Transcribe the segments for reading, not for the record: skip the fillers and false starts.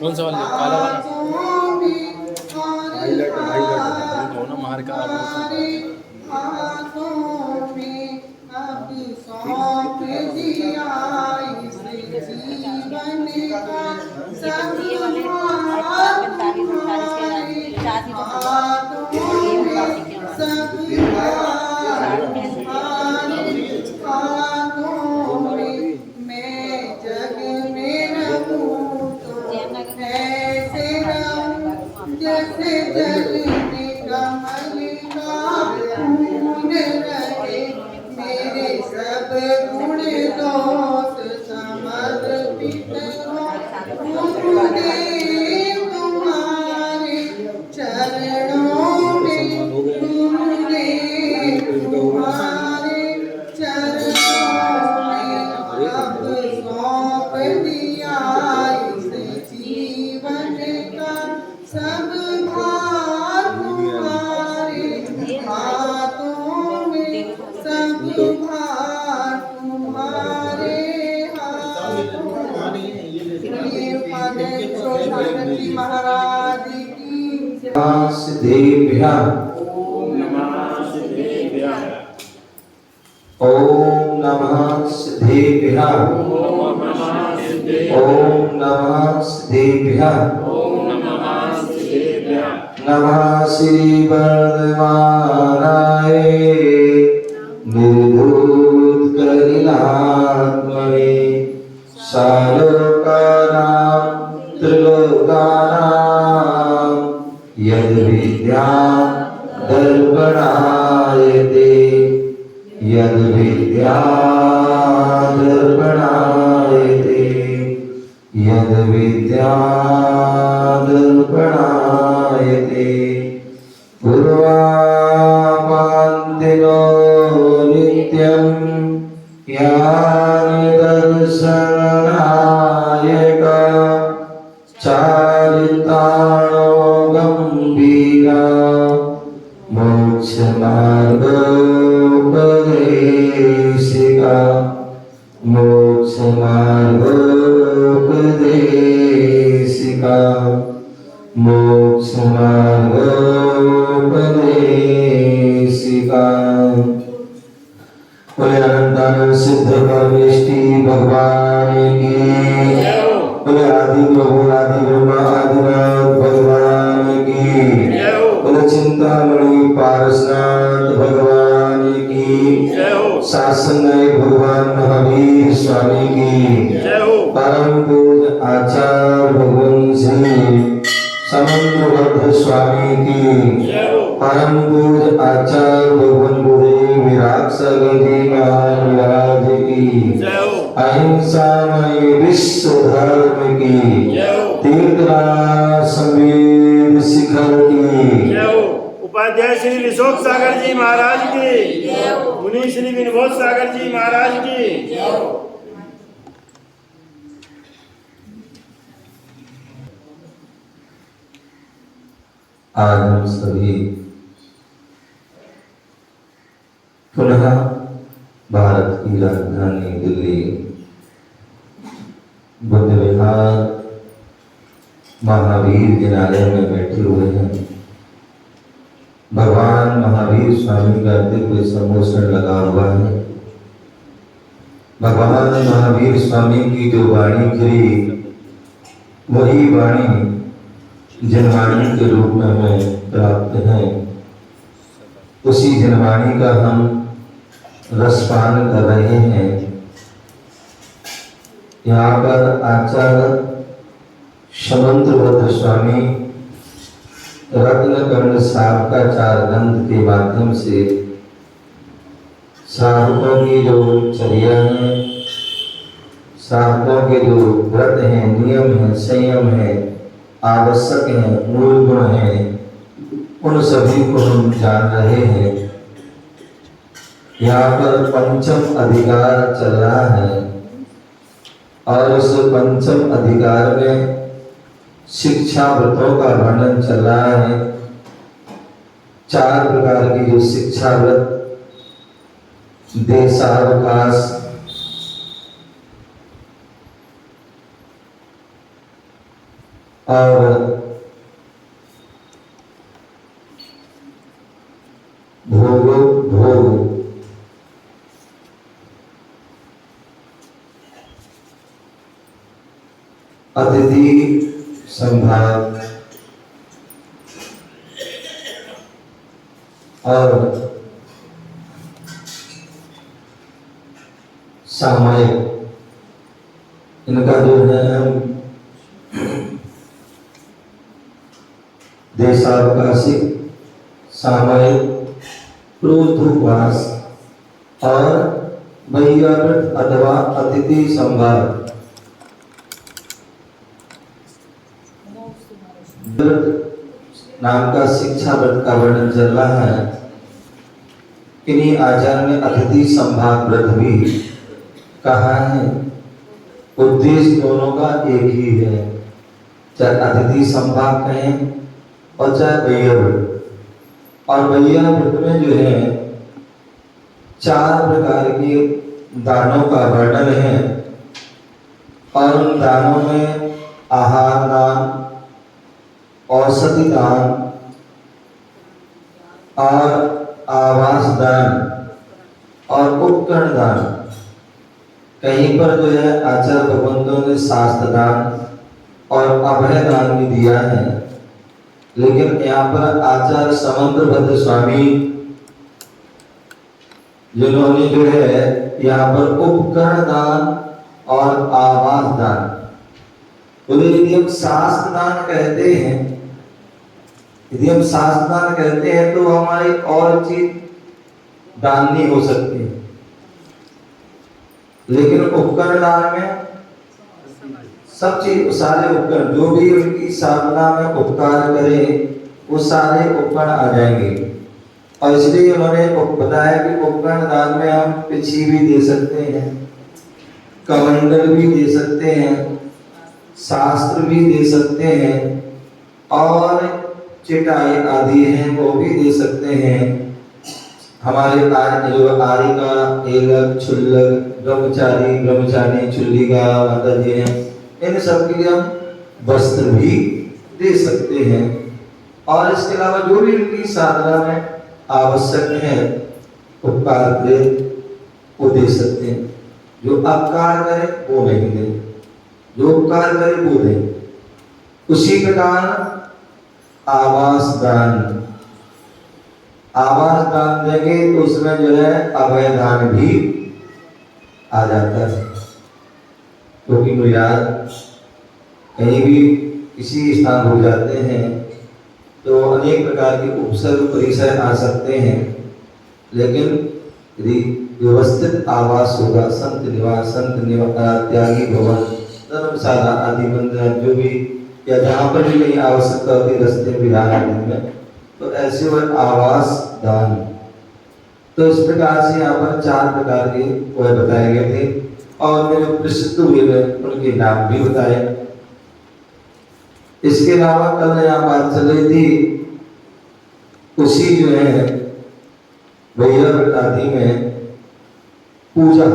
कौन सा वाला काला वाला हाईलाइट ना मार का सिद्धेभ्यः ओम नमः सिद्धेभ्यः ओम नमः सिद्धेभ्यः नमः श्री वर्धमानाय निर्धूत कलिलात्मने सालोकानां त्रिलोकानां यद विद्या दर्पणायते यद विद्या दर्पणायते यद विद्या दर्पणायते पूर्वापान्तिनो नित्यं यानि दर्शनायका चारितानो गंभीरा मोक्षमार्गोपदेशिका मोक्षमार्गोपदेशिका मोक्षमार्गोपदेशिका। बोले अनंतानंद सिद्ध परमेष्टि भगवान की, बोले आदि प्रभु आदि ब्रह्मा आदिनाथ भगवान की, बोले चिंतामणि पारसनाथ भगवान की, शासन नायक भगवान महावीर स्वामी की, परम पूज्य आचार्य भगवान श्री समन्वय स्वामी की, परम पूज्य आचार्य भगवान गुरुदेव विराट सागर जी महाराज की, अहिंसा मय विश्व धर्म की, तीर्थराज संवेद शिखर की, उपाध्याय श्री विशोक सागर जी महाराज की, मुनि श्री विनोद सागर जी महाराज की। आज हम सभी पुनः भारत की राजधानी दिल्ली बुद्ध विहार महावीर जिनालय में बैठे हुए हैं। भगवान महावीर स्वामी का दिव्य सम्मोहन लगा हुआ है। भगवान महावीर स्वामी की जो वाणी गिरी वही वाणी जनवाणी के रूप में हमें प्राप्त है। उसी जनवाणी का हम रसपान कर रहे हैं। यहाँ पर आचार्य समंतभद्र स्वामी रत्नकर्ण शावकाचार ग्रंथ के माध्यम से साधकों की जो चर्या है, साधकों के जो व्रत हैं, नियम हैं, संयम है, आवश्यक है, मूल गुण है, उन सभी को हम जान रहे हैं। यहाँ पर पंचम अधिकार चल रहा है और उस पंचम अधिकार में शिक्षा व्रतों का वर्णन चल रहा है। 4 प्रकार की जो शिक्षा व्रत देशावकाश और भोग अतिथि संभाग और सामयिक, इनका जो है देशावकाशिक, सामयिक, क्रोधोपवास और वैयावृत अथवा अतिथि संभाग नाम का शिक्षा व्रत का वर्णन चल रहा है। इन्हीं आचार्य ने अतिथि संभाग व्रत भी कहा है। उद्देश्य दोनों का एक ही है, चाहे अतिथि संभाग कहें और चाहे वैयावृत। और वैयावृत में जो है 4 प्रकार के दानों का वर्णन है और उन दानों में आहार दान, औषधि दान और आवास दान और उपकरण दान। कहीं पर जो है आचार्य भगवंतों ने शास्त्र दान और अभय दान भी दिया है, लेकिन यहाँ पर आचार्य समंतभद्र स्वामी जिन्होंने जो है यहाँ पर उपकरण दान और आवास दान, यदि हम शास्त्र दान कहते हैं, यदि हम शास्त्र दान कहते हैं तो हमारी और चीज दान नहीं हो सकती, लेकिन उपकरण दान में सब चीज, सारे उपकरण जो भी उनकी साधना में उपकार करे वो सारे उपकरण आ जाएंगे। और इसलिए उन्होंने बताया कि उपकरण दान में हम पिछी भी दे सकते हैं, कमंडल भी दे सकते हैं, शास्त्र भी दे सकते हैं और चिटाई आदि हैं वो भी दे सकते हैं। हमारे जो आरिका, एलक, छुल्लक, ब्रह्मचारी, ब्रह्मचारी, चुल्लिका माता जी हैं, इन सब के लिए हम वस्त्र भी दे सकते हैं। और इसके अलावा जो भी उनकी साधना में आवश्यक है उपकार करे वो दे सकते हैं। जो अपकार करे वो नहीं दे, जो उपकार करे वो दे। उसी प्रकार आवास दान, आवास दान देंगे तो उसमें जो है अभय दान भी आ जाता है। क्योंकि मुराद कहीं भी किसी स्थान हो जाते हैं तो अनेक प्रकार के उपसर्ग परिसर आ सकते हैं, लेकिन यदि व्यवस्थित आवास होगा, संत निवास, संत निवास, त्यागी भवन, धर्मशाला आदि मंदिर जो भी, या जहाँ पर भी कहीं आवश्यकता होती रास्ते विहार आदि में, तो ऐसे वह आवास दान। तो इस प्रकार से यहाँ पर 4 प्रकार के वह बताए गए थे और मेरे प्रसिद्ध हुए उनके नाम भी बताए। इसके अलावा कल यहाँ बात चल रही थी उसी जो है वैयावृत आदि में पूजा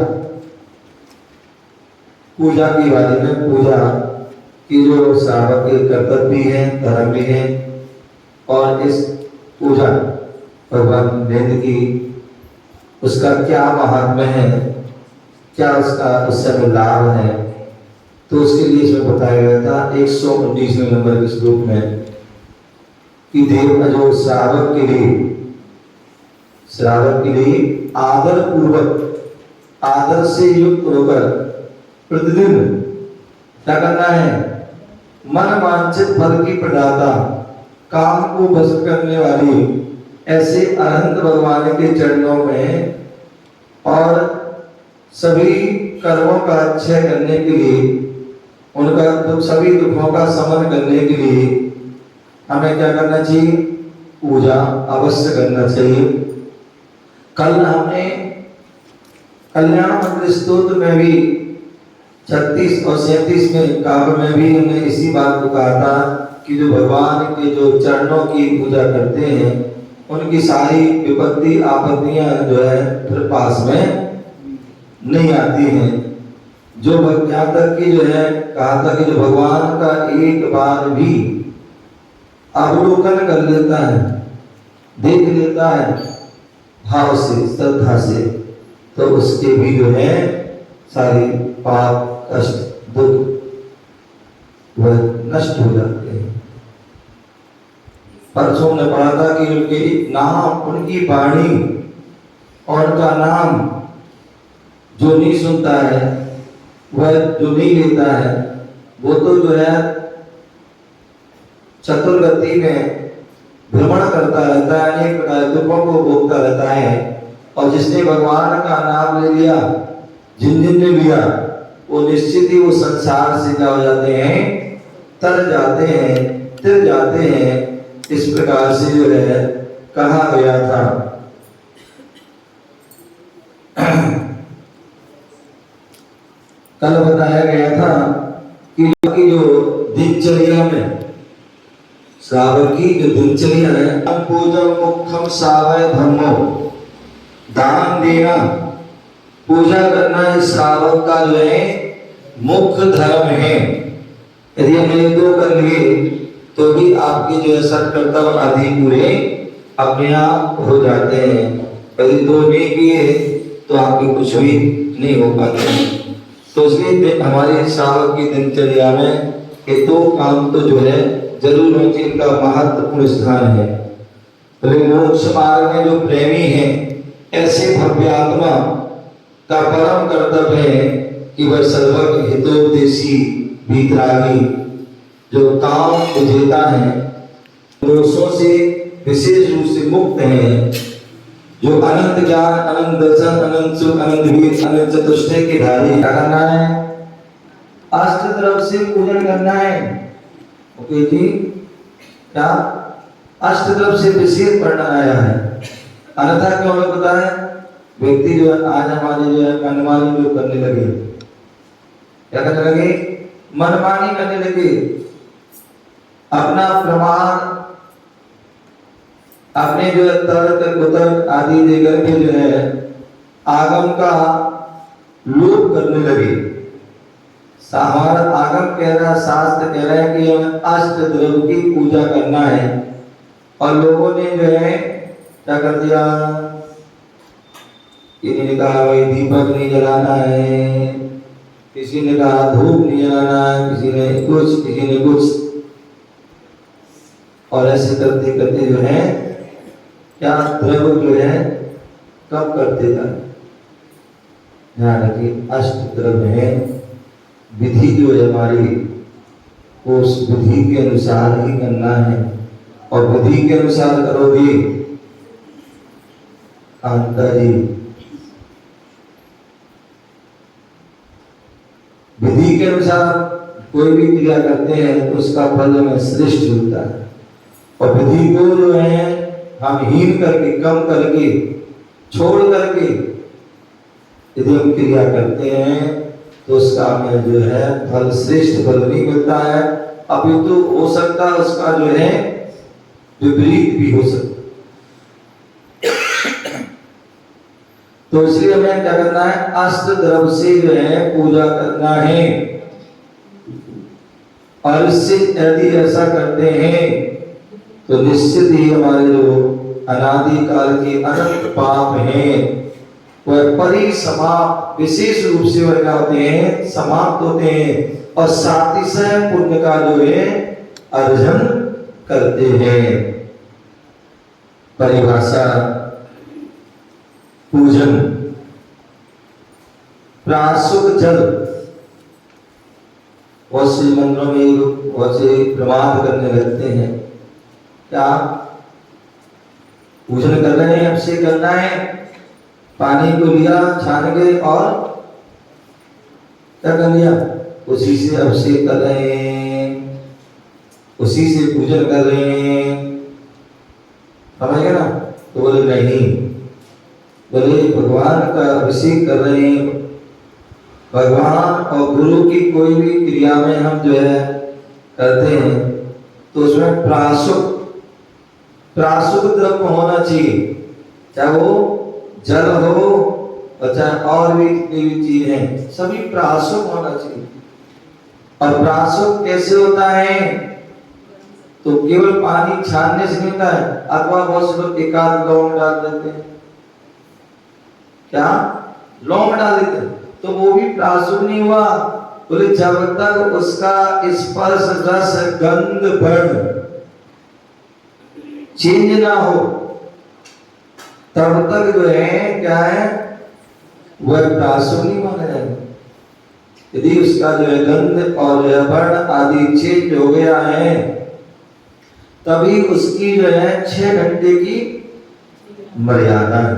के बारे में, पूजा की जो श्रावक के कर्तव्य भी है, धर्म भी है, और इस पूजा भगवान नरेंद्र की उसका क्या महात्म्य है, क्या उसका उससे लाभ है, तो उसके लिए इसमें बताया गया था 119वें नंबर के श्लोक में कि देव जो श्रावक के लिए आदर पूर्वक, आदर से युक्त होकर प्रतिदिन क्या करना है, मन वांछित फल की प्रदाता, काम को भस्म करने वाली ऐसे अनंत भगवान के चरणों में और सभी कर्मों का क्षय करने के लिए, उनका सभी दुखों का शमन करने के लिए हमें क्या करना चाहिए, पूजा अवश्य करना चाहिए। कल हमने कल्याण मंत्र स्तोत्र में भी 36 और 37वें काव्य में भी हमने इसी बात को कहा था कि जो भगवान के जो चरणों की पूजा करते हैं उनकी सारी विपत्ति आपत्तियां जो है फिर पास में नहीं आती हैं। जो यहाँ तक की जो है कहा था कि जो भगवान का एक बार भी अवलोकन कर लेता है, देख लेता है भाव से, श्रद्धा से, तो उसके भी जो है सारे पाप कष्ट दुख वह नष्ट हो जाते हैं। परसों ने पढ़ा था कि उनके नाम, उनकी वाणी और उनका नाम जो नहीं सुनता है, वह जो नहीं लेता है, वो तो जो है चतुर्गति में भ्रमण करता रहता है, अनेक प्रकार दुखों को भोगता रहता है। और जिसने भगवान का नाम ले लिया, जिन जिन ने लिया, वो निश्चित ही वो संसार से क्या हो जाते हैं, तर जाते हैं, तिर जाते हैं। इस प्रकार से जो है कहा गया था। कल बताया गया था कि जो दिनचर्या में श्रावक की जो दिनचर्या है, पूजन मुख्यम सावय धर्मो, दान देना, पूजा करना इस श्रावक का जो है मुख्य धर्म है। यदि हमने दो कर लिए तो भी आपके जो है सत कर्तव्य आदि पूरे अपने आप हो जाते हैं। यदि दो नहीं किए तो आपके कुछ भी नहीं हो पाते। तो इसलिए हमारे श्रावक की दिनचर्या में ये दो काम तो जो है जरूर हो, जिनका महत्वपूर्ण स्थान है। तो मोक्ष मार्ग में जो प्रेमी है, ऐसे भव्य आत्मा का परम कर्तव्य है कि वह सर्वज्ञ हितोपदेशी वीतरागी जो काम विजेता है, दोषों से विशेष रूप से मुक्त है, जो अनंत ज्ञान, अनंत दर्शन, अनंत सुख, अनंत वीर, अनंत चतुष्टय के धारी। क्या करना है? अष्ट तरफ से पूजन करना है। ओके जी, क्या अष्ट तरफ से विशेष पढ़ना आया है। अन्यथा क्यों हमें पता है, व्यक्ति जो है आज हमारे जो है मनमानी जो करने लगे, क्या करने लगे? मनमानी करने लगे, अपना प्रमाण, अपने जो है तर्क कुतर्क आदि देकर के जो है आगम का लोप करने लगे। हमारा आगम कह रहा, शास्त्र कह रहा है कि हमें अष्ट द्रव्य की पूजा करना है, और लोगों ने जो है क्या कर दिया, किसी ने कहा भाई दीपक नहीं जलाना है, किसी ने कहा धूप नहीं जलाना है, किसी ने कुछ, किसी ने कुछ, और ऐसे करते करते जो है क्या द्रव्य जो है कब करते जाए। ध्यान रखिए, अष्ट द्रव्य है, विधि जो है हमारी उस विधि के अनुसार ही करना है, और विधि के अनुसार करोगे अंतरी, विधि के अनुसार कोई भी क्रिया करते हैं तो उसका फल हमें श्रेष्ठ मिलता है। और विधि को जो है हम हीन करके, कम करके, छोड़ करके यदि हम क्रिया करते हैं तो उसका हमें जो है फल श्रेष्ठ फल नहीं मिलता है, अपितु हो सकता है उसका जो है विपरीत भी हो सकता। तो इसलिए हमें क्या करना है, अष्ट द्रव्य से जो है पूजा करना है। और इससे यदि ऐसा करते हैं तो निश्चित ही हमारे जो अनादि काल के अनंत पाप हैं वह परिसमाप्त, विशेष रूप से वह क्या होते हैं, समाप्त होते हैं, और सातिशय पुण्य का जो है अर्जन करते हैं। परिभाषा, पूजन, प्राशुक जल, बहुत से मंदिरों में बहुत से प्रमाद करने लगते हैं, क्या पूजन कर रहे हैं, अभिषेक करना है, पानी को लिया छान के और क्या कर लिया, उसी से अभिषेक कर रहे हैं, उसी से पूजन कर रहे हैं, समझ गए ना। तो बोले नहीं, बोले भगवान का अभिषेक कर रहे हैं। भगवान और गुरु की कोई भी क्रिया में हम जो है करते हैं तो उसमें प्राशुक प्राशुद्ध द्रव्य होना चाहिए, चाहे वो जल हो और चाहे और भी जितनी भी चीज है, सभी प्राशुद्ध होना चाहिए। और प्राशुद्ध कैसे होता है? तो केवल पानी छानने से नहीं होता है, अथवा बहुत से लोग एकाध लौंग डाल देते हैं, क्या लौंग डाल देते हैं, तो वो भी प्राशुद्ध नहीं हुआ। बोले जब तक उसका स्पर्श रस गंध वर्ण चेंज ना हो तब तक जो है क्या है, वह प्राशुद्ध नहीं माना जाएगा। यदि उसका जो है गंध और वर्ण आदि चेंज हो गया है तभी उसकी जो है 6 घंटे की मर्यादा है,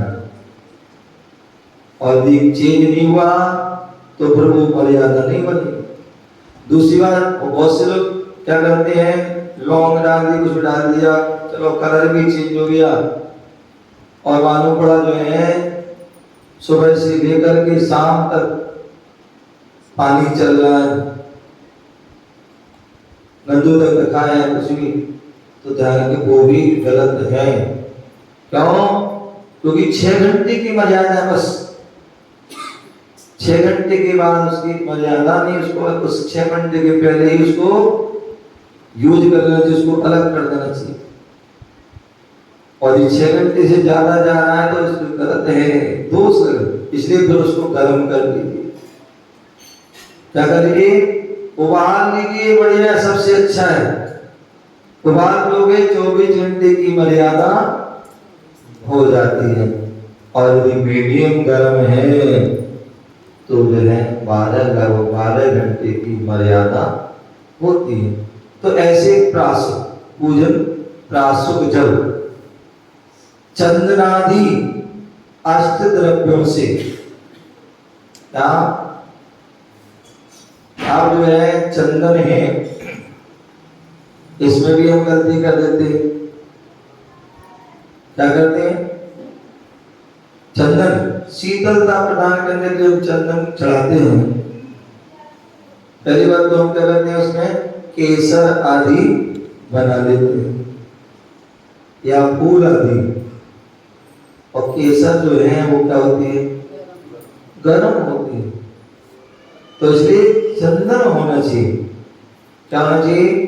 और यदि चेंज नहीं हुआ तो फिर वो मर्यादा नहीं बनी। दूसरी बात, बहुत से लोग क्या करते हैं, लौंग डाल दी, कुछ डाल दिया, चलो कलर भी चेंज हो गया, और मालूम पड़ा जो है सुबह से लेकर के शाम तक पानी चल रहा है, नंदू तक रखा है कुछ भी, तो ध्यान के वो भी गलत है। क्यों? क्योंकि 6 घंटे की मर्यादा है, बस 6 घंटे के बाद उसकी मर्यादा नहीं, उसको उस 6 घंटे के पहले ही उसको यूज कर लेना चाहिए, उसको अलग कर देना चाहिए। और ये 6 घंटे से ज्यादा जा रहा है तो इसमें गलत है, दोष है, इसलिए फिर उसको गर्म कर लीजिए। क्या करिए? उबाल लीजिए, बढ़िया, सबसे अच्छा है। उबाल लोगे 24 घंटे की मर्यादा हो जाती है, और यदि मीडियम गर्म है तो जो है 12 घंटे की मर्यादा होती है। तो ऐसे प्राशुद्ध पूजन, प्राशुद्ध जल चंदनादि अष्ट द्रव्यों से, क्या आप जो है चंदन है, इसमें भी हम गलती कर देते हैं। क्या करते हैं? चंदन शीतलता प्रदान करने के लिए हम चंदन चढ़ाते हैं। पहली बात तो हम क्या करते हैं, उसमें केसर आदि बना लेते हैं या फूल आदि, और केसर जो है वो क्या होती है, गर्म होती है, तो इसलिए चंदन होना चाहिए। क्या होना चाहिए?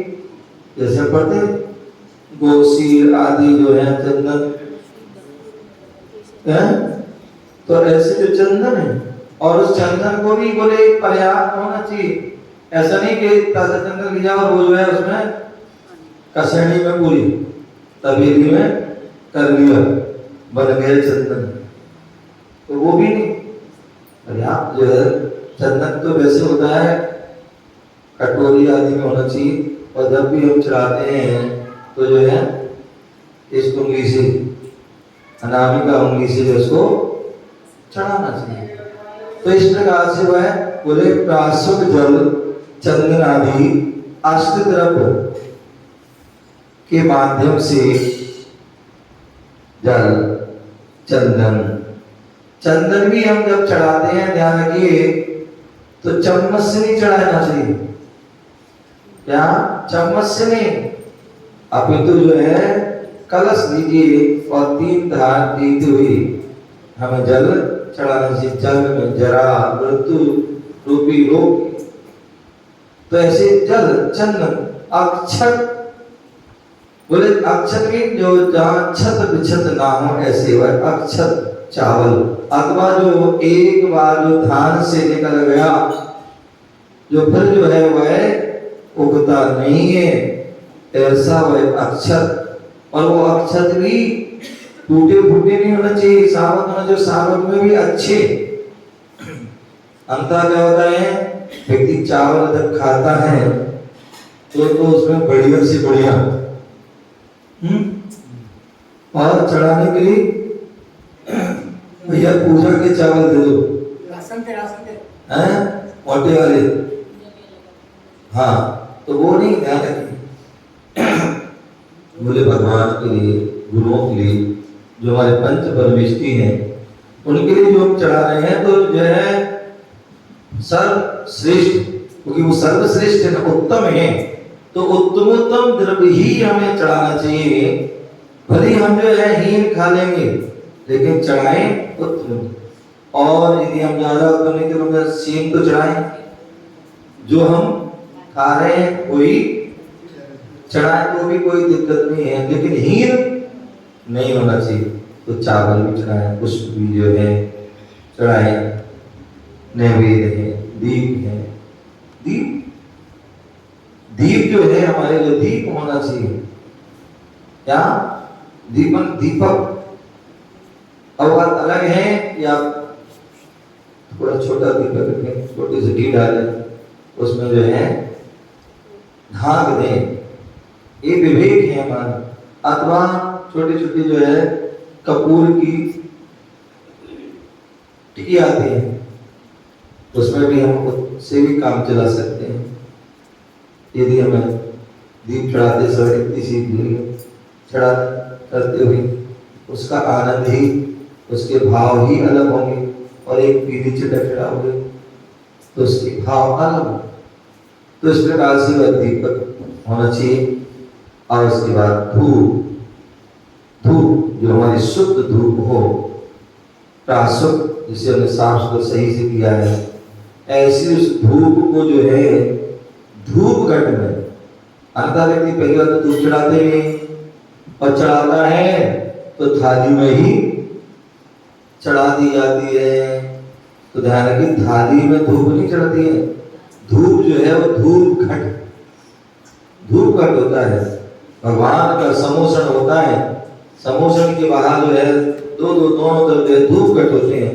जैसे पढ़ते गोसीर आदि जो है चंदन है, तो ऐसे जो चंदन है, और उस चंदन को भी बोले पर्याप्त होना चाहिए। ऐसा नहीं कि ताजा चंदन लिया और वो जो है उसमें कसेड़ी में पूरी तबेली में कर लिया, बन गया चंदन, तो वो भी नहीं पर्याप्त। जो है चंदन तो वैसे होता है कटोरी आदि में होना चाहिए, और जब भी हम चढ़ाते हैं तो जो है इस उंगली से, अनामिका उंगली से जो उसको चढ़ाना चाहिए। तो इस प्रकार से वह बोले प्राशुद्ध जल चंदन आदि अष्ट द्रव्य के माध्यम से जल चंदन, चंदन भी हम जब चढ़ाते हैं ध्यान रखिए तो चम्मच से नहीं चढ़ाना चाहिए। क्या? चम्मच से नहीं, अपितु जो है कलश लीजिए और 3 धार देते हुए हमें जल चढ़ाना चाहिए। जल में जरा मृत्यु रूपी रोग, तो ऐसे जल चंदन अक्षत, बोले अक्षत भी जो जहाँ छत बिछत ना हो ऐसे वह अक्षत चावल, अथवा जो एक बार जो धान से निकल गया जो फिर जो है वह उगता नहीं है, ऐसा वह अक्षत। और वो अक्षत भी टूटे फूटे नहीं होना चाहिए, साबुत होना चाहिए। साबुत में भी अच्छे अंतर क्या होता है, व्यक्ति चावल जब खाता है तो उसमें बढ़िया से बढ़िया और चढ़ाने के लिए भैया पूजा के चावल दे दो, राशन के हैं मोटे वाले, हाँ, तो वो नहीं, ध्यान रखिए। बोले भगवान के लिए, गुरुओं के लिए, जो हमारे पंच परमेष्टि हैं उनके लिए जो हम चढ़ा रहे हैं तो जो है सर्वश्रेष्ठ, क्योंकि वो सर्वश्रेष्ठ है ना, उत्तम है, तो उत्तमोत्तम द्रव्य ही हमें चढ़ाना चाहिए। भले हम जो है हीन खा लेंगे लेकिन चढ़ाएं उत्तम। और यदि हम ज्यादा उत्तम नहीं तो हम सेम तो चढ़ाएं, जो हम खा रहे हैं वही चढ़ाए तो भी कोई दिक्कत नहीं है, लेकिन हीन नहीं होना चाहिए। तो चावल भी चढ़ाए, पुष्प भी जो है चढ़ाए, नैवेद्य है, दीप है। दीप जो है हमारे लिए दीप होना चाहिए। क्या दीपक अब बात अलग है कि आप थोड़ा छोटा दीपक रखें, छोटे से घी डालें, उसमें जो है धाग दें, ये विवेक है हमारा। अथवा छोटे छोटे जो है कपूर की टिकी आती है, उसमें भी हम उससे भी काम चला सकते हैं। यदि हमें दीप चढ़ाते समय इतनी सी चढ़ा करते हुए उसका आनंद ही, उसके भाव ही अलग होंगे, और एक पीली चिटक चढ़ाओगे तो उसके भाव अलग होंगे। तो इस प्रकार से वह दीपक होना चाहिए। और उसके बाद धूप जो हमारी शुद्ध धूप हो, प्राशुद्ध, जिसे हमने साफ सुथरा सही से किया है, ऐसी उस धूप को जो है धूप घट में अन्यथा व्यक्ति पहली बार तो धूप चढ़ाते नहीं, और चढ़ाता है तो थाली में ही चढ़ा दी जाती है। तो ध्यान रखिए, थाली में धूप नहीं चढ़ती है, धूप जो है वो धूप घट होता है। भगवान का समोषण होता है, समोषण के बाहर जो है दोनों तरफ धूप घट होते हैं।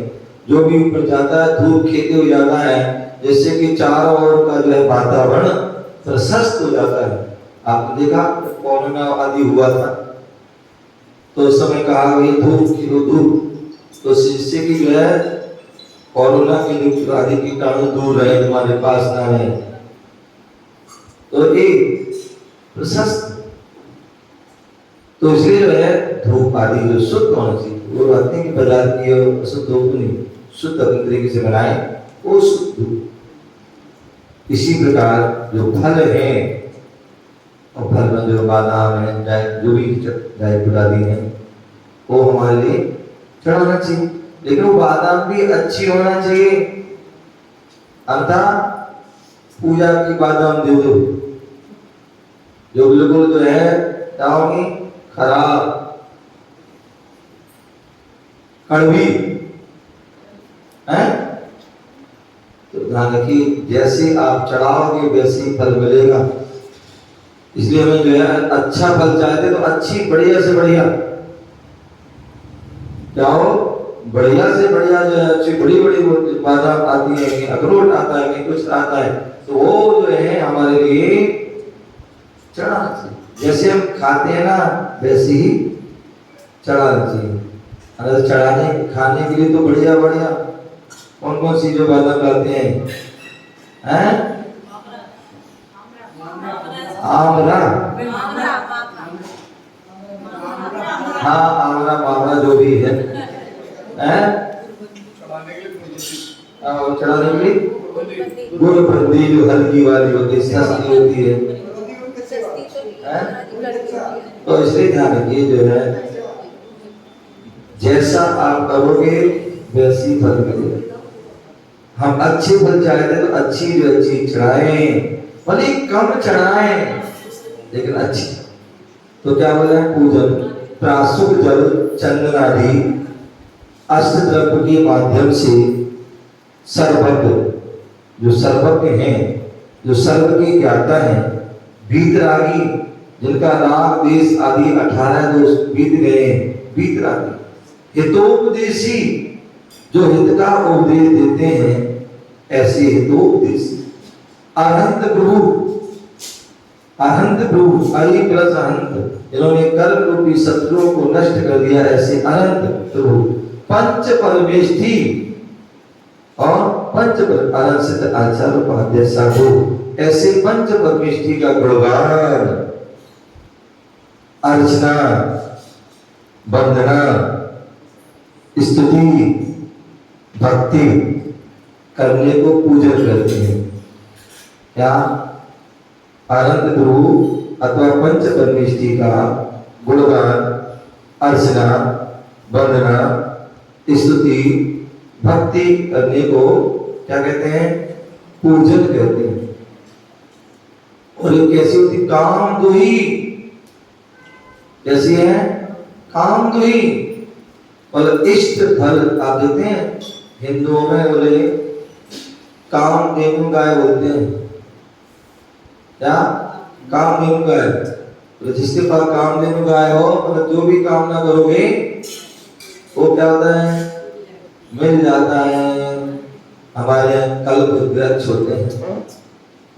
जो भी ऊपर जाता है धूप खेते हुए जाता है, जिससे कि चारों ओर का जो है वातावरण प्रशस्त हो जाता है। आपने देखा कोरोना आदि हुआ था तो उस समय कहा गई धूप, तो जिससे कि जो है कोरोना के आदि कीटाणु दूर रहे, तुम्हारे पास ना रहे। तो एक प्रशस्त, तो इसलिए जो है धूप आदि जो शुद्ध होना चाहिए, वो बात नहीं कि बाजार की अशुद्ध धूप नहीं, शुद्ध अपने तरीके से बनाए वो शुद्ध धूप। इसी प्रकार जो फल है, और फल में जो बादाम है, जो भी ड्राई फ्रूट आदि है, वो हमारे लिए चढ़ाना चाहिए, लेकिन वो बादाम भी अच्छी होना चाहिए। अन्यथा पूजा की बादाम दे दो जो बिल्कुल जो है क्या होगी, खराब कड़वी है। तो ध्यान रखिए, जैसे आप चढ़ाओगे वैसे ही फल मिलेगा। इसलिए हमें जो है अच्छा फल चाहते तो अच्छी बढ़िया से बढ़िया क्या हो, बढ़िया से बढ़िया जो है अच्छी बड़ी बादाम आती है, अखरोट आता है, कुछ आता है, तो वो जो है हमारे लिए चढ़ाना चाहिए। जैसे हम खाते हैं ना वैसे ही चढ़ाना चाहिए। अगर चढ़ाने खाने के लिए तो बढ़िया कौन कौन सी जो बादाम लाते हैं, आमरा, हाँ आमरा मामरा जो भी है, चढ़ाने के लिए गुड़बंदी जो हल्की वाली होती है, सस्ती होती है। तो इसलिए ध्यान रखिए, जो है जैसा आप करोगे वैसी फल मिलेगा। हम अच्छे फल चाहते तो अच्छी चढ़ाएं, भले कम चढ़ाएं लेकिन अच्छी। तो क्या बोला है, पूजन प्राशुद्ध जल चंदन आदि अष्ट द्रव्य के माध्यम से सर्वज्ञ, जो सर्वज्ञ हैं, जो सर्व के ज्ञाता हैं, वीतरागी, जिनका राग देश आदि 18 जो बीत गए हैं, वीतरागी, हितोपदेशी, जो हित का उपदेश देते हैं, ऐसे हितोपदेशी, अनंत प्रभु आई प्लस अनंत, जिन्होंने कर्म रूपी शत्रुओं को नष्ट कर दिया, ऐसे अनंत प्रभु, पंच परमेष्ठी और पंच अनंत सिद्ध आचार्य उपाध्याय साधु, ऐसे पंच परमेष्ठी का गुणगान, अर्चना, वंदना, स्तुति, भक्ति करने को पूजन करते हैं। क्या अनंत गुरु अथवा पंच परमेष्ठी का गुणगान अर्चना, वंदना, स्तुति, भक्ति करने को क्या कहते हैं? पूजन कहते हैं। और ये कैसी होती? काम दुही। कैसी है? काम दुही। और इष्ट फल आप देते हैं हिंदुओं में, बोले कामधेनु गाय बोलते हैं। क्या? कामधेनु गाय। तो जिसके पास कामधेनु गाय हो, मतलब जो भी कामना करोगे वो क्या होता है? मिल जाता है। हमारे यहाँ कल्प वृक्ष होते हैं,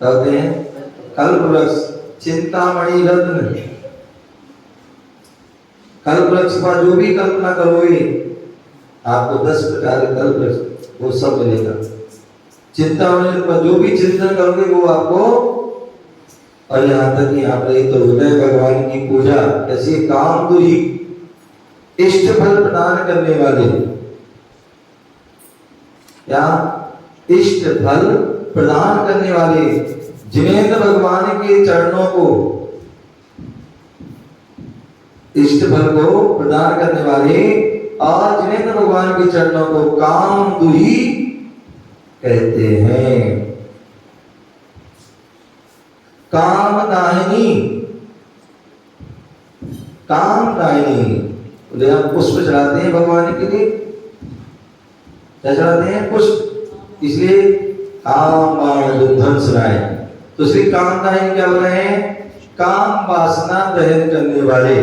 क्या होते हैं? कल्प वृक्ष, चिंतामणि रत्न। कल्प वृक्ष पर जो भी कल्पना करोगे आपको 10 प्रकार के कल्प वृक्ष वो सब मिलेगा। चिंतामणि पर जो भी चिंतन करोगे वो आपको। और यहाँ तक कि यहाँ पर एक तो हृदय भगवान की पूजा ऐसी काम दुही, इष्ट फल प्रदान करने वाले। क्या? इष्ट फल प्रदान करने वाले, जिनेंद्र भगवान के चरणों को, इष्ट फल को प्रदान करने वाले और जिनेंद्र भगवान के चरणों को काम दुही कहते हैं। कामदायिनी, कामदायिनी। बोले हम पुष्प चढ़ाते हैं भगवान के लिए, क्या चढ़ाते हैं? पुष्प। इसलिए काम ध्वंस राय। तो श्री कामदायिनी क्या बोल रहे हैं? काम वासना दहन करने वाले,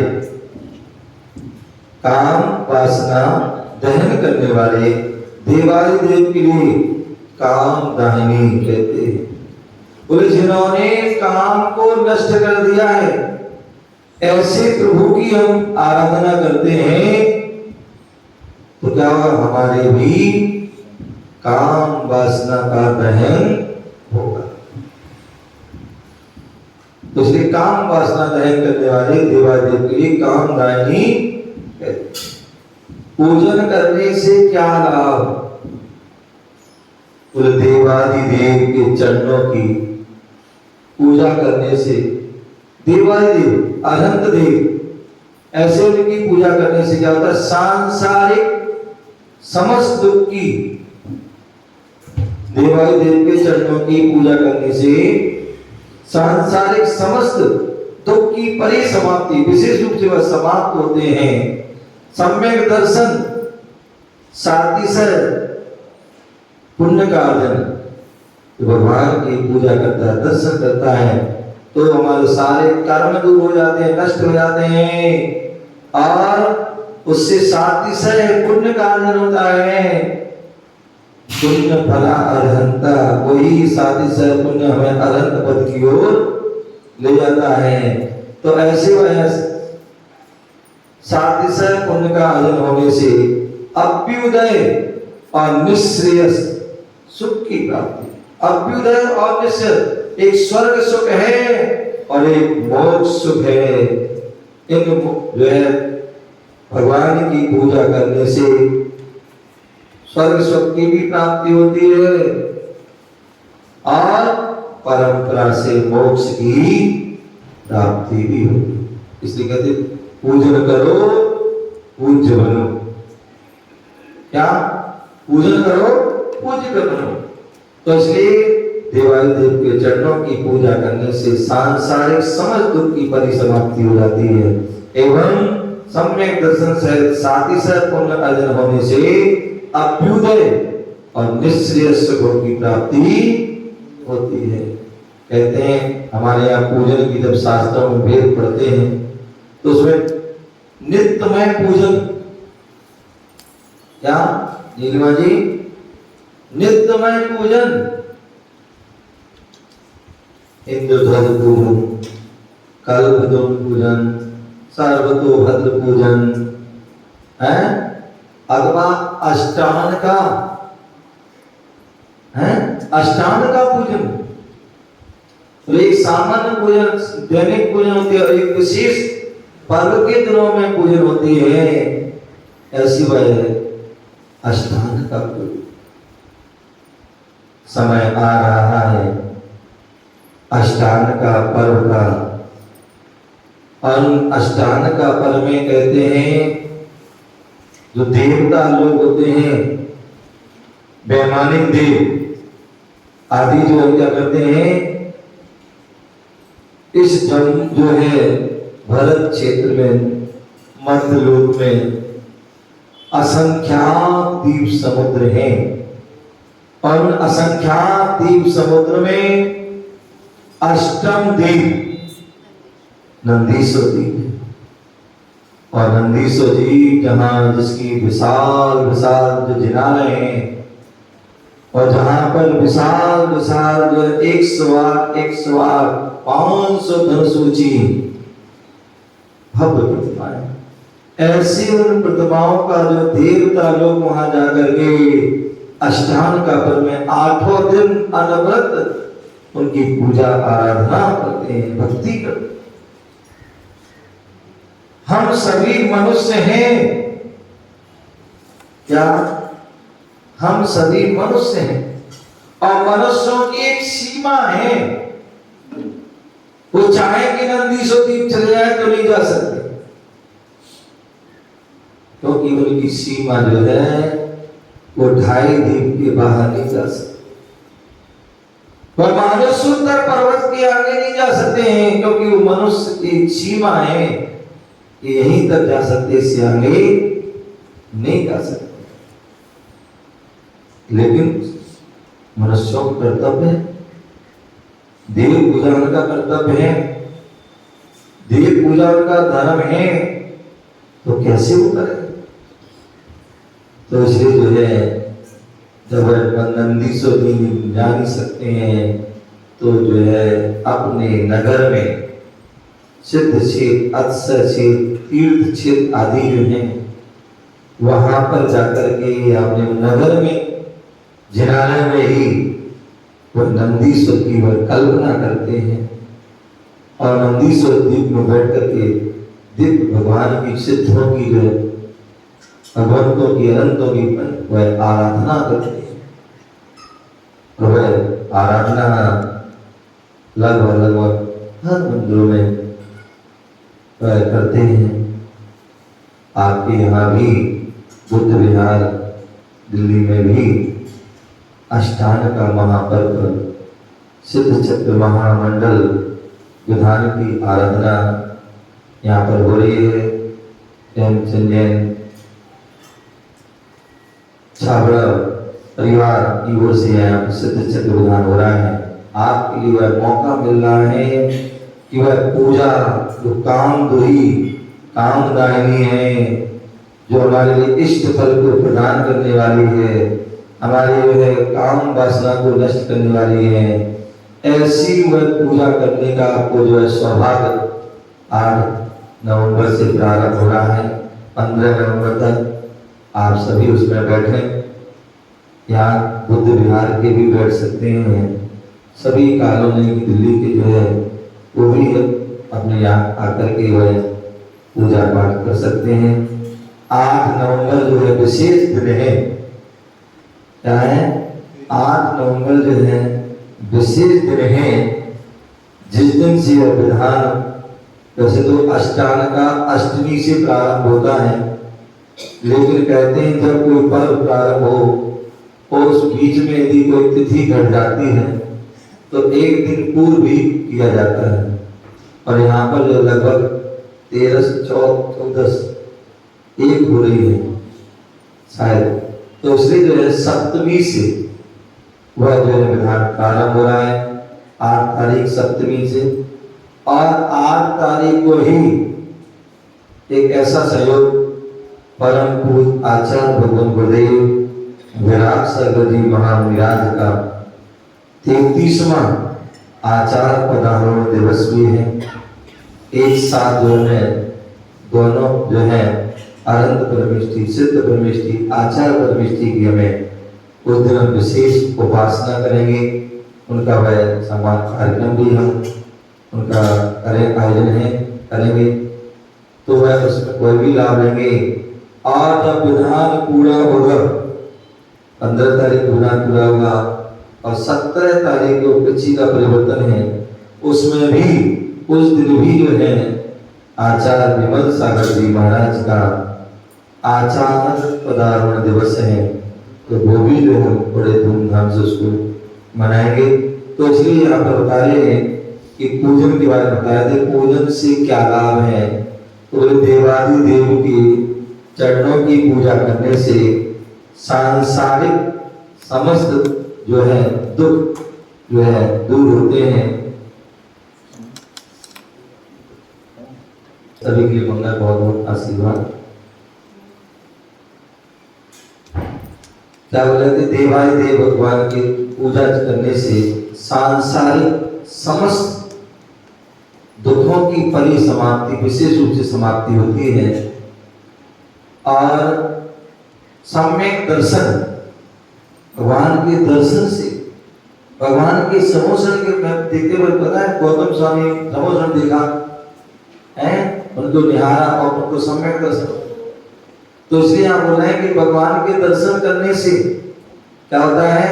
काम वासना दहन करने वाले देवादि देव के लिए कामदायिनी कहते हैं। बोले जिन्होंने काम को नष्ट कर दिया है, ऐसे प्रभु की हम आराधना करते हैं तो क्या होगा? हमारे भी काम वासना का दहन होगा। तो इसलिए काम वासना दहन करने वाले देवादेव के लिए कामदायिनी कहते हैं। पूजन करने से क्या लाभ? देवादिदेव के चरणों की पूजा करने से, देवादिदेव अनंत देव ऐसे उनकी पूजा करने से क्या होता है? सांसारिक समस्त दुख की, देवादिदेव के चरणों की पूजा करने से सांसारिक समस्त दुख की परिसमाप्ति, विशेष रूप से वह समाप्त होते हैं। सम्यक दर्शन, सातिशय पुण्य का अर्जन। तो भगवान की पूजा करता है, दर्शन करता है तो हमारे सारे कर्म दूर हो जाते हैं, नष्ट हो जाते हैं और उससे सातिशय पुण्य का अर्जन होता है। पुण्य फला अर्हंता, वही सातिशय पुण्य हमें अरहंत पद की ओर ले जाता है। तो ऐसे वह सातिशय पुण्य का अर्जन होने से अभ्युदय और निःश्रेयस सुख की प्राप्ति। अभ्युदय और निःश्रेयस, एक स्वर्ग सुख है और एक मोक्ष सुख है। इन जो है भगवान की पूजा करने से स्वर्ग सुख की भी प्राप्ति होती है और परंपरा से मोक्ष की प्राप्ति भी होती है। इसलिए कहते पूजन करो पूज्य बनो। क्या? पूजन करो पूज्य बनो। तो इसलिए देवादिदेव के चरणों की पूजा करने से सांसारिक समस्त दुख की परिसमाप्ति हो जाती है एवं सम्यक दर्शन सहित सातिशय पुण्य अर्जन होने से अभ्युदय और निःश्रेयस सुखों की प्राप्ति होती है। कहते हैं हमारे यहाँ पूजन की जब शास्त्रों में भेद पढ़ते हैं तो उसमें नित्यमय पूजन, क्या नीलिमा जी? नित्यमय पूजन, इंद्रध्वज पूजन, कल्पद्रुम पूजन, सर्वतोभद्र पूजन है, अथवा अष्टांग का है, अष्टांग का पूजन। तो एक सामान्य पूजन, दैनिक पूजन होती है और एक विशेष पर्व के दिनों में पूजन होती है। ऐसी वह अष्टांग का पूजन। समय आ रहा है अष्टांग का पर्व का और अष्टांग का पर में कहते हैं जो देवता लोग होते हैं, वैमानिक देव आदि जो क्या करते हैं, इस जो है भरत क्षेत्र में मध्य लोक में असंख्यात द्वीप समुद्र हैं और उन असंख्यात द्वीप समुद्र में अष्टम द्वीप नंदीश्वर द्वीप है। और नंदीश्वर जी जहाँ जिसकी विशाल विशाल जो जिनालय हैं और जहाँ पर विशाल विशाल जो 108 500 धनुष ऊंची भव्य प्रतिमाएं, ऐसी उन प्रतिमाओं का जो देवता लोग वहां जाकर के अष्टांग का पर में 8 दिन अनवरत उनकी पूजा आराधना करते हैं, भक्ति करते हैं। हम सभी मनुष्य हैं क्या? हम सभी मनुष्य हैं और मनुष्यों की एक सीमा है। वो चाहे कि नंदीश्वर द्वीप चले जाए तो नहीं जा सकते, क्योंकि उनकी सीमा जो है वो 2.5 द्वीप के बाहर नहीं जा सकते। वह महादेश्वर पर्वत के आगे नहीं जा सकते हैं, क्योंकि वो मनुष्य की सीमा है कि यहीं तक जा सकते, इससे आगे नहीं जा सकते। लेकिन मनुष्यों का कर्तव्य है, देव पूजा उनका कर्तव्य है, देव पूजा उनका धर्म है, तो कैसे वो करें? तो इसलिए जो है जब नंदीश्वर जी जा नहीं सकते हैं तो जो है अपने नगर में सिद्ध क्षेत्र, अक्षर क्षेत्र, तीर्थ क्षेत्र आदि जो हैं वहां पर जाकर के अपने नगर में जिनालय में ही वह नंदीश्वर की वह कल्पना करते हैं और नंदीश्वर द्वीप में बैठ करके दिव्य भगवान की सिद्धों की जो भगवंतों की अनंतों की वह आराधना करते हैं। वह आराधना लगभग हर मंदिरों में करते हैं। आपके यहाँ भी बुद्ध विहार दिल्ली में भी अष्टांग का महापर्व सिद्ध चक्र महामंडल विधान की आराधना यहाँ पर हो रही है। जैन छाबड़ा परिवार की ओर से यहाँ सिद्ध चक्र विधान हो रहा है। आपके लिए वह मौका मिल रहा है कि वह पूजा जो कामदोही कामदायिनी है, जो हमारे लिए इष्ट फल को प्रदान करने वाली है, हमारी वह काम वासना को नष्ट करने वाली है, ऐसी वह पूजा करने का आपको जो है सौभाग्य 8 नवंबर से प्रारंभ हो रहा है। 15 नवंबर तक आप सभी उसमें बैठे। यहाँ बुद्ध विहार के भी बैठ सकते हैं, सभी कॉलोनी की दिल्ली के जो है वो भी अपने यहाँ आकर के वह पूजा पाठ कर सकते हैं। 8 नवंबर जो है विशेष दिन है। क्या है? 8 नवंबर जो है विशेष दिन है, जिस दिन से यह विधान, वैसे तो अष्टांग का अष्टमी से प्रारंभ होता है, लेकिन कहते हैं जब कोई पर्व प्रारंभ हो और उस बीच में यदि कोई तिथि घट जाती है तो एक दिन पूर्व भी किया जाता है। और यहाँ पर जो लगभग 13, 14, 1 हो रही है शायद, तो इसलिए जो है सप्तमी से वह जो है विधान प्रारंभ हो रहा है। 8 तारीख सप्तमी से, और 8 तारीख को ही एक ऐसा सहयोग परम पूज्य आचार्य भगवान गुरुदेव विराट सागर जी महाविराज का 33वां आचार्य पदारोहण दिवस भी है। एक साथ जो है दोनों जो है अनंत परमेष्ठी, सिद्ध परमेष्ठी, आचार्य परमेष्ठी की हमें उस दिन हम विशेष उपासना करेंगे। उनका वह सम्मान कार्यक्रम भी हम उनका आयोजन करेंगे, तो वह उसमें कोई भी लाभ लेंगे। और जब विधान पूरा होगा, 15 तारीख विधान पूरा होगा और 17 तारीख को पृथ्वी का परिवर्तन है, उसमें भी उस दिन भी जो है आचार्य विमल सागर जी महाराज का आचार्य पदार्पण दिवस है, तो वो भी जो है बड़े धूमधाम से उसको मनाएंगे। तो इसलिए यहाँ पर बता रहे हैं कि पूजन के बारे में बताया थे, पूजन से क्या लाभ है। तो देवादि देव के चरणों की पूजा करने से सांसारिक समस्त जो है दुख जो है दूर होते हैं। सभी के लिए मंगल, बहुत बहुत आशीर्वाद। क्या बोले थे, देवाय देव भगवान की पूजा करने से सांसारिक समस्त दुखों की परिसमाप्ति, विशेष रूप से समाप्ति होती है। और सम्यक दर्शन, भगवान के दर्शन से, भगवान के समोषण के देखते हुए पता है गौतम स्वामी समोषण देखा है, उनको निहारा और उनको सम्यक दर्शन। तो इसलिए आप बोल रहे हैं कि भगवान के दर्शन करने से क्या होता है,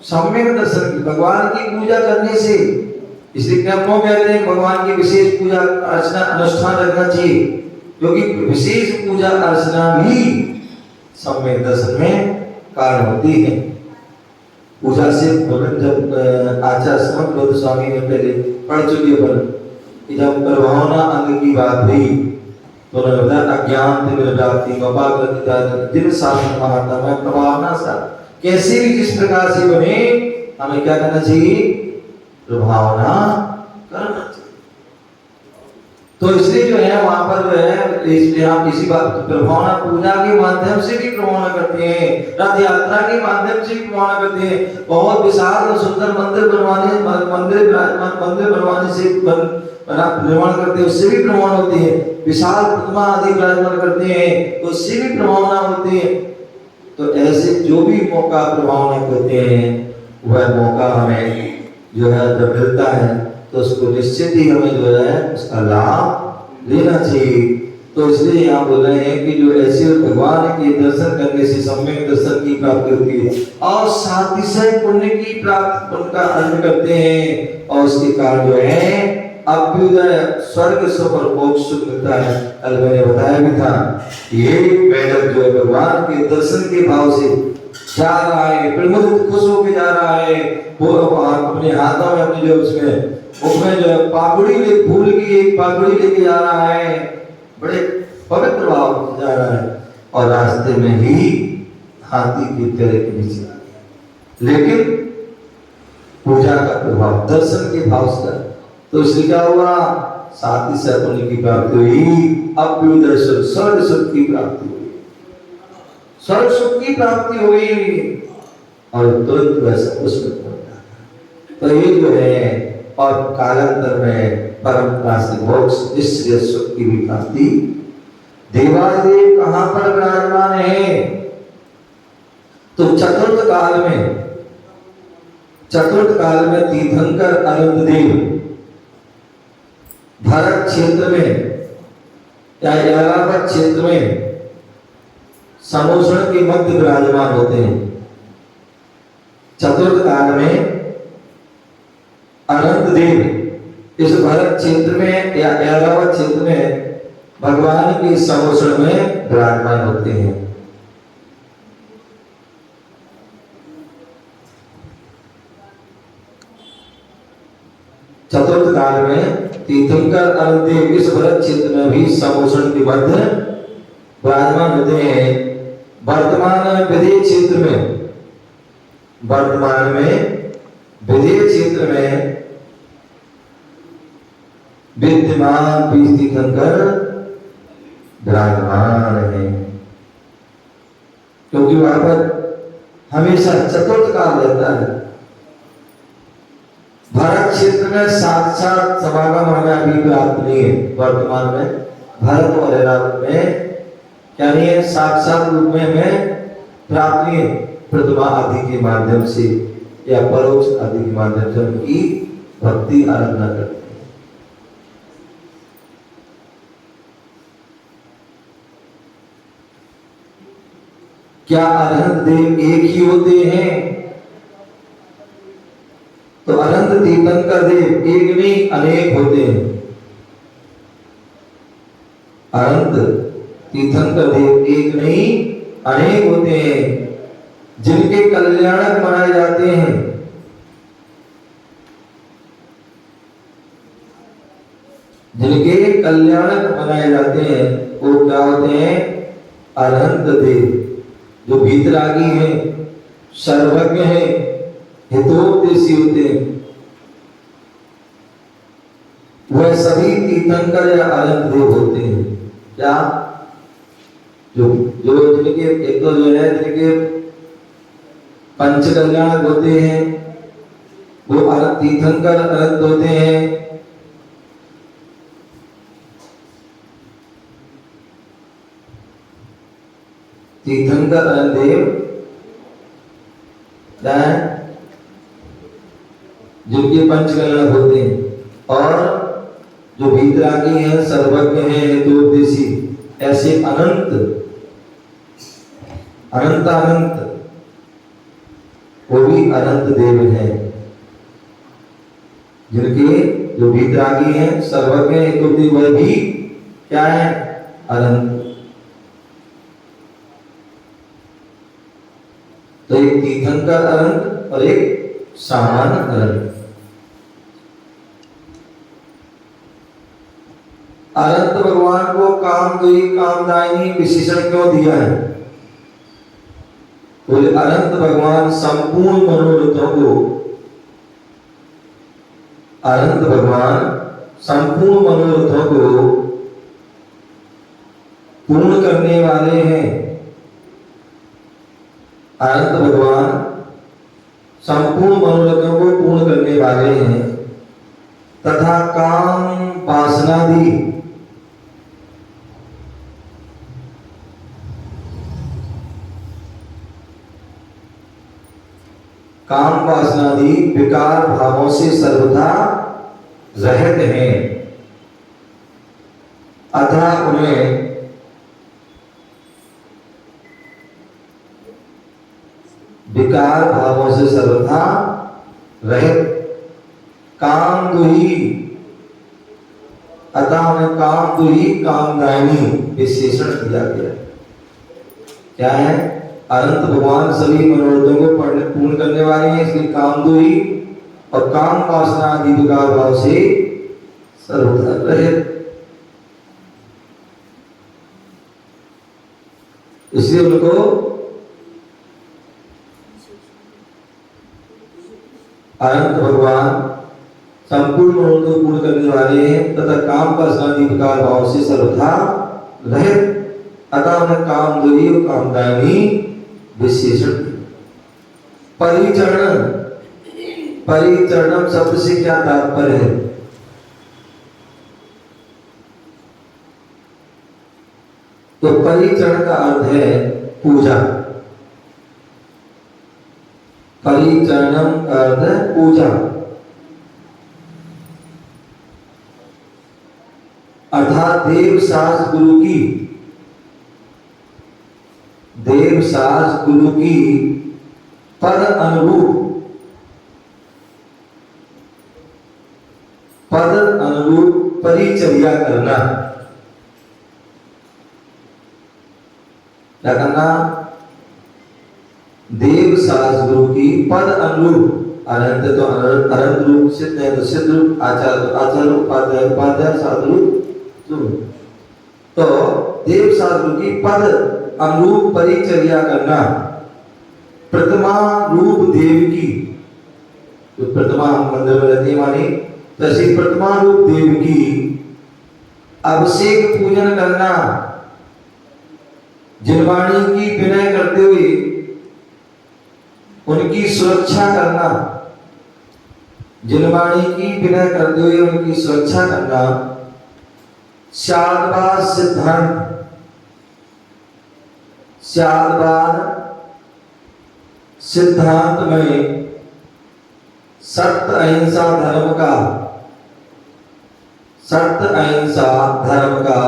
सम्यक दर्शन, भगवान की पूजा करने से। इसलिए क्या क्यों कहते हैं भगवान की विशेष पूजा अर्चना अनुष्ठान रखना चाहिए, क्योंकि विशेष पूजा अर्चना भी सम्यक दर्शन में कारण होती है। पूजा से जब आचार्य समर्थ स्वामी ने पहले पढ़ चुके पर कि जब प्रभावना अंग की बात हुई तो उन्होंने बताया अज्ञान जिन शास्त्र महात्मा में प्रभावना सा कैसे भी जिस प्रकार से बने, हमें क्या करना चाहिए, प्रभावना करना चाहिए। तो इसलिए जो है वहां पर जो है, इसलिए आप इसी बात प्रभावना पूजा के माध्यम से भी प्रभावना करते हैं, रथ यात्रा के माध्यम से भी प्रभावना करते हैं। बहुत विशाल और सुंदर मंदिर बनवाने से निर्माण करते हैं, उससे भी प्रभावना होती है। विशाल प्रतिमा आदि विराजमान करते हैं तो उससे भी प्रभावना होती है। तो ऐसे जो भी मौका प्रभावना करते हैं, वह मौका हमें जो है जब मिलता है तो उसको निश्चित ही हमें जो है उसका लाभ लेना चाहिए। तो इसलिए यहाँ बोल रहे हैं कि जो ऐसे भगवान के दर्शन करने से सम्यक दर्शन की प्राप्ति होती है और सातिशय पुण्य की प्राप्ति, पुण्य का अर्थ करते हैं, और उसके कारण जो है अभ्युदय स्वर्ग सुख और मोक्ष सुख मिलता है। कल मैंने बताया भी था, ये बैठक जो है भगवान के दर्शन के भाव से जा रहा है, प्रमुदित खुश होकर जा रहा है। वो अपने हाथों में अपने जो उसमें जो है पागुड़ी ले, फूल की एक पागुड़ी लेके जा रहा है, बड़े पवित्र भाव जा रहा है। और रास्ते में ही हाथी के पैर के नीचे, लेकिन पूजा का प्रभाव दर्शन के भाव से। तो इसलिए क्या हुआ, साथ ही साथ पुण्य की प्राप्ति हुई, अभ्युदय स्वर्ग सुख की प्राप्ति हुई, स्वर्ग सुख की प्राप्ति हुई और तुरंत वैसा उसमें पहुंचा। तो ये जो है, और कालांतर में परंपरा से मोक्ष निश्चय सुख की भी प्राप्ति। देवादेव कहां पर विराजमान है, तो चतुर्थ काल में तीर्थंकर अनंत देव भारत क्षेत्र में या इलाहाबाद क्षेत्र में समोषण के मध्य विराजमान होते हैं। चतुर्थ काल में अनंत देव इस भारत क्षेत्र में या इलाहाबाद क्षेत्र में भगवान के समोषण में विराजमान होते हैं। चतुर्थ काल में तीर्थंकर अनंत देव इस भरत क्षेत्र में भी समोषण के मध्य विराजमान होते हैं। वर्तमान में विदेह क्षेत्र में विद्यमान भी तीर्थंकर विराजमान है, क्योंकि वहां पर हमेशा चतुर्थ काल रहता है। भारत क्षेत्र में साक्षात समागम हमें अभी प्राप्त नहीं है। वर्तमान में भारत और इलाहाबाद में क्या नहीं है, साक्षात रूप में हमें प्राप्त नहीं है। प्रतिमा आदि के माध्यम से या परोक्ष आदि के माध्यम से उनकी भक्ति आराधना करते हैं। क्या अनंत देव एक ही होते हैं? तो अनंत तीर्थंकर देव एक नहीं अनेक होते हैं। अनंत तीर्थंकर देव एक नहीं अनेक होते हैं जिनके कल्याणक मनाए जाते हैं। जिनके कल्याणक बनाए जाते हैं वो क्या होते हैं? अरहंत देव, जो भीतरागी हैं, सर्वज्ञ हैं, हितोपदेशी होते हैं। वह सभी तीर्थंकर या अरहंत देव होते हैं। क्या? जो जो जिनके एक तो जो है जिनके पंच कल्याणक होते हैं वो तीर्थंकर अरहंत होते हैं। तीर्थंकर अरहंत देव क्या है? जिनके पंच कल्याणक होते हैं और जो भीतरागी हैं, सर्वज्ञ हैं, हितोपदेशी, ऐसे अनंत अनंत अनंत वो भी अनंत देव हैं। जिनके जो भीतरागी हैं, सर्वज्ञ हैं, हितोपदेशी, वह भी क्या है? अनंत। तो एक तीर्थंकर अनंत और एक सामान्य अनंत। अनंत भगवान को कामदेवी कामदायिनी विशेषण क्यों दिया है? बोले अनंत भगवान संपूर्ण मनोरथों को, अनंत भगवान संपूर्ण मनोरथों को पूर्ण करने वाले हैं। अनंत भगवान संपूर्ण मनोरथों को पूर्ण करने वाले हैं तथा काम वासनादि काम वासनादि विकार भावों से सर्वथा रहित हैं, अतः उन्हें विकार भावों से सर्वथा रहित काम दुही, अतः उन्हें काम दुही कामदायिनी विशेषण दिया गया। क्या है? अनंत भगवान सभी मनोरथों को पूर्ण करने वाले हैं, इसलिए कामदुही और काम वासना आदि विकार भाव से सर्वथा रहित। इसलिए उनको अनंत भगवान संपूर्ण मनोरथों को पूर्ण करने वाले हैं तथा काम वासना आदि विकार भाव से सर्वथा रहित, अतः उन्हें कामदुही और कामदायिनी विशेषण। परिचरण, परिचरणम शब्द से क्या तात्पर्य है? तो परिचरण का अर्थ है पूजा। परिचरणम का अर्थ है पूजा, अर्थात देव शास्त्र गुरु की, देव शास्त्र गुरु की पद अनुरूप, पद अनुरूप परिचर्या करना। क्या करना? देव शास्त्र गुरु की पद अनुरूप, अनंत तो अनंत रूप, सिद्ध है तो सिद्ध रूप, आचार्य आचार्य, उपाध्याय उपाध्याय, साधु तो देव शास्त्र गुरु की पद अनुरूप परिचर्या करना। प्रतिमा रूप देव की, तो प्रतिमा मंदिर में रहती है मानी, तो ऐसी प्रतिमा रूप देव की अभिषेक पूजन करना, जिनवाणी की विनय करते हुए उनकी सुरक्षा करना, जिनवाणी की विनय करते हुए उनकी सुरक्षा करना। शादवाद सिद्धांत, शादवाद सिद्धांत में सत्य अहिंसा धर्म का, सत्य अहिंसा धर्म का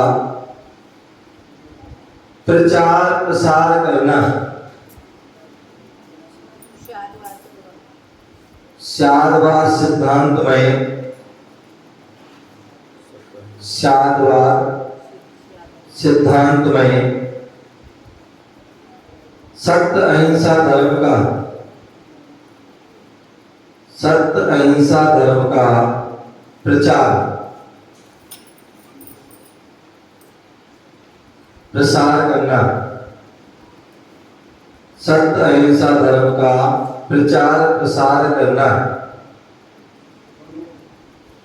प्रचार प्रसार करना। शादवाद सिद्धांत में, शादवाद सिद्धांत में सत्य अहिंसा धर्म का प्रसार करना, सत्य अहिंसा धर्म का प्रचार प्रसार करना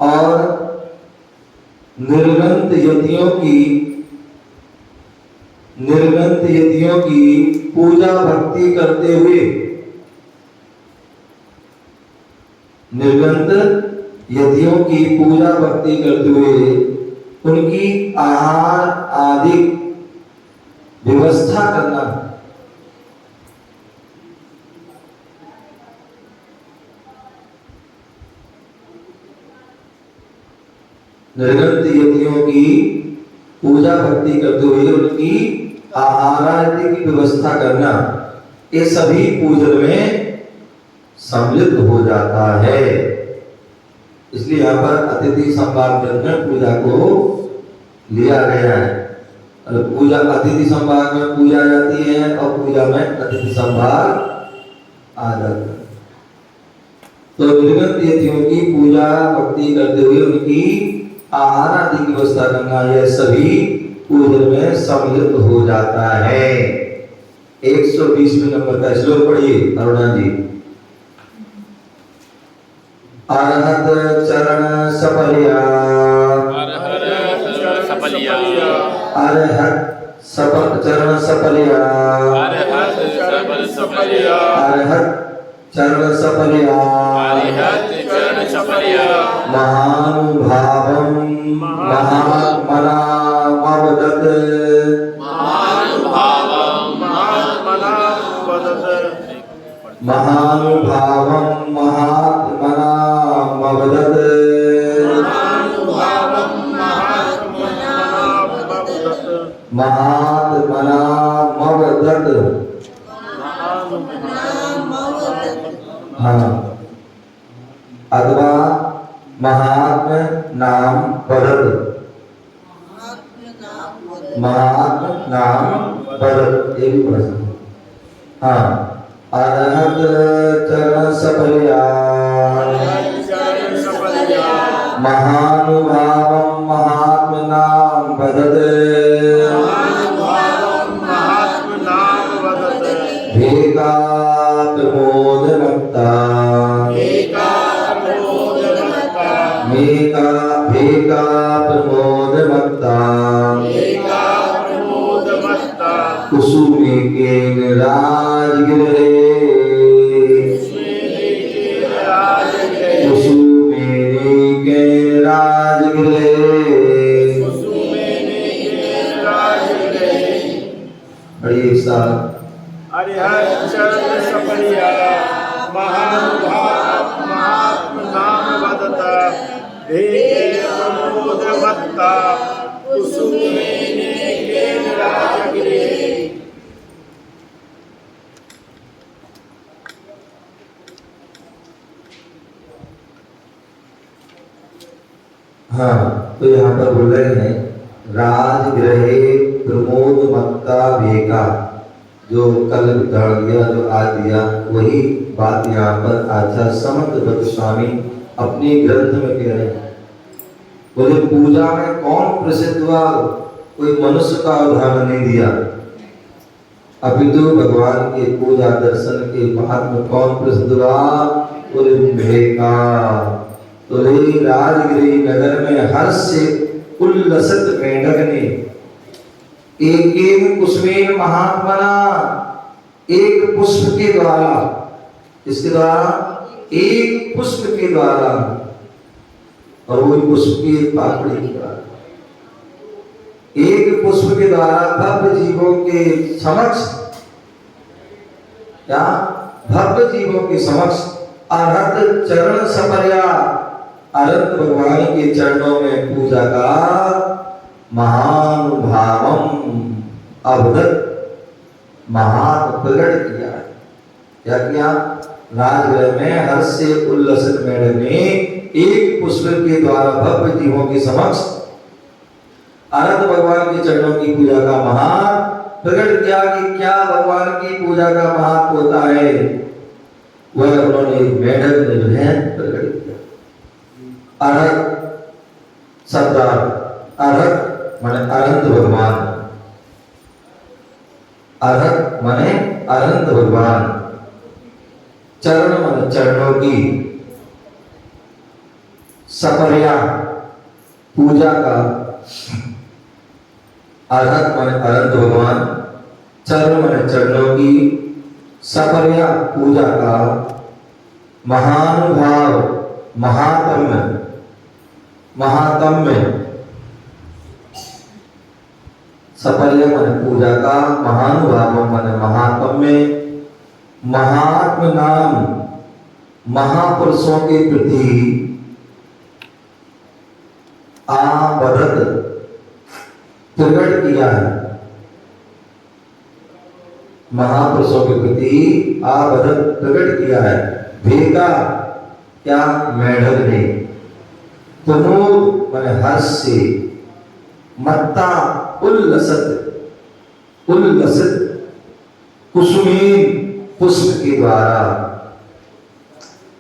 और निर्गंत यतियों की पूजा भक्ति करते हुए, निर्गंत यतियों की पूजा भक्ति करते हुए उनकी आहार आदि व्यवस्था करना, निर्गंत यतियों की पूजा भक्ति करते हुए उनकी आहार आदि की व्यवस्था करना, ये सभी पूजन में सम्मिलित हो जाता है। इसलिए यहाँ पर अतिथि संभाग में पूजा को लिया गया है। और पूजा अतिथि संभाग में पूजा जाती है और पूजा में अतिथि संभाग आ जाता है। तो निर्गंत यतियों की पूजा भक्ति करते हुए उनकी आहार आदि की व्यवस्था करना, यह सभी पूजन में सम्मिलित हो जाता है। 120वें नंबर का श्लोक पढ़िए अरुणा जी। अरहत चरण सपलिया, अरहत चरण सपलिया, अरहत चरण सपलिया, महानुभावं महात्मनामवदत्, महानुभावं महात्मनामवदत्, महात्मनामवदत्। हाँ, अथवा महात्म नाम वदत्, महात्म नाम वदत्, ये भी प्रश्न। हाँ, अरहत चरण सपलिया, महानुभावं महात्मनां वदत्, भेकाप्रमोदमत्ता, भेकाप्रमोदमत्ता, कुसुमेकेन राजगिरे, कुसुमेकेन राजगिरे, बड़ी साथ अरिहत चरण सपलिया, महानुभाव महात्मनाम वदत, भेकाप्रमोदमत्ता, कुसुमेकेन राजगिरे। हाँ, तो यहाँ पर बोल रहे हैं राजगृहे प्रमोद मत्ता भेका, जो कल उदाहरण दिया, जो आज दिया, वही बात यहाँ पर आचार्य समर्थ भक्त स्वामी अपने ग्रंथ में कह रहे हैं। बोले पूजा में कौन प्रसिद्ध हुआ, कोई मनुष्य का उदाहरण नहीं दिया, अपितु भगवान के पूजा दर्शन के महात्मा कौन प्रसिद्ध हुआ, बोले भेका। तो राजगिरी नगर में हर्ष से उल्लसित मेढक ने एक पुष्पेन महात्मना, एक पुष्प के द्वारा, इसके द्वारा एक पुष्प के द्वारा, और वही पुष्प की पापड़ी के द्वारा, एक पुष्प के द्वारा भव्य जीवों के समक्ष, क्या भव्य जीवों के समक्ष अरहत चरण सपलिया, अरहत भगवान के चरणों में पूजा का महानुभावम अवदत, महान प्रकट किया। क्या किया? राजगृह में हर्ष से उल्लसित मेढक ने एक पुष्प के द्वारा भव्य जीवों के समक्ष अनंत भगवान के चरणों की पूजा का महत्व प्रकट किया कि क्या भगवान की पूजा का महत्व होता है, वह उन्होंने मेढक में जो है प्रकट किया। अर्हत शब्द अर्हत माने अनंत भगवान, अर्हत माने अनंत भगवान, चरण माने चरणों की, सपर्या पूजा का, अर्हत माने अनंत भगवान, चरण माने चरणों की, सपर्या पूजा का, महानुभाव महात्म्य, महात्म्य सपर्या माने पूजा का, महानुभाव माने महात्म्य, महात्म नाम महापुरुषों के प्रति आबद्ध प्रकट किया है, महापुरुषों के प्रति आबद्ध प्रकट किया है। भेका क्या मेढक ने, प्रमोद माने हर्ष से, मत्ता उल्लसित उल्लसित, कुसुमीन पुष्प के द्वारा,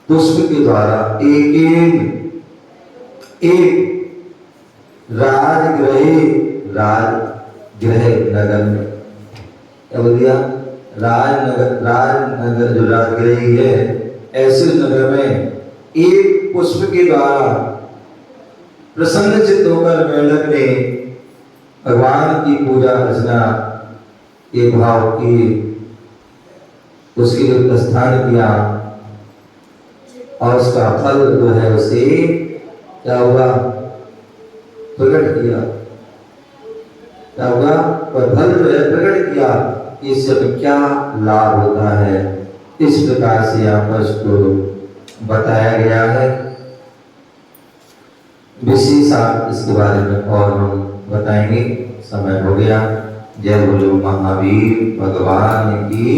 पुष्प के द्वारा, एक राजगृह, राजगृह नगर में क्या बोल दिया, राजनगर जो राजगृह है, ऐसे नगर में एक पुष्प के द्वारा प्रसन्न चित्त होकर मेढक ने भगवान की पूजा अर्चना के भाव की, उसके लिए प्रस्थान किया और उसका फल जो है उसे क्या हुआ प्रकट किया, क्या हुआ वह फल जो है प्रकट किया। इससे क्या लाभ होता है, इस प्रकार से यहाँ पर उसको बताया गया है। विशेषार्थ इसके बारे में और हम बताएंगे, समय हो गया। जय बोलो महावीर भगवान की।